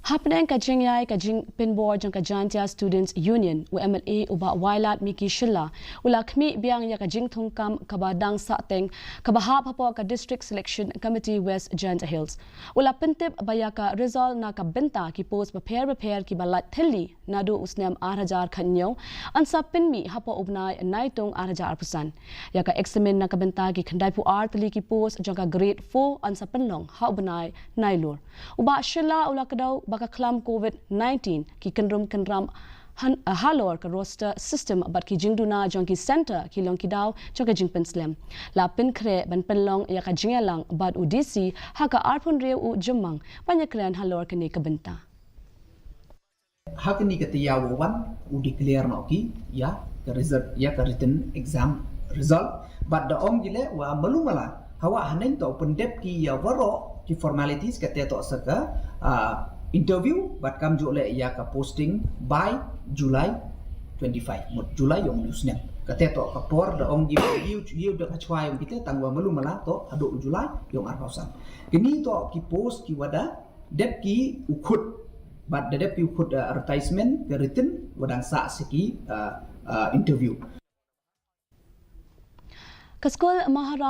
Hapneng ka Jingyai ka Jingpynslem jang ka Jantia Students Union UMLA uba wailat Miki Shilla Jingkhmih Biang ya ka Jingthungkam kabadang sa teng kabahap hapo ka District Selection Committee West Janta Hills ula pentip baya ka result na ka benta ki post prepare ki balat theli nadu usnem 8000 khanyo ansa pinmi hapo ubnai naitung 8000% ya ka examen na ka benta ki khandai pu teli ki post jang ka grade 4 ansa penlong ha ubnai nailur uba Shilla ula kadau baka klam COVID-19 ki kenram Halor ka roster system bat ki jingduna jong ki center ki long ki daw jong ka Jingpynslem la pinkre ban penlong ya ka jingalang bat udisi ha ka arpun reu u jemang panyakran Halor ka ni ka benta hakini ketiya wawan u declare no ki ya ka result ya ka written exam result but the ong gile wa malumala hawa hanen to pendep ki ya waro ki formalities kete to saka interview bat kam jole ya ka posting by July 25 mot July yong newsnya kate to ka por da ong you da chwa yong kita tangwa malu mala to ado July yong arpausan kini to ki post ki wada dep ki ukhut bat da dep ki ukhut advertisement ke written wadang sa siki interview Kaskol Mahara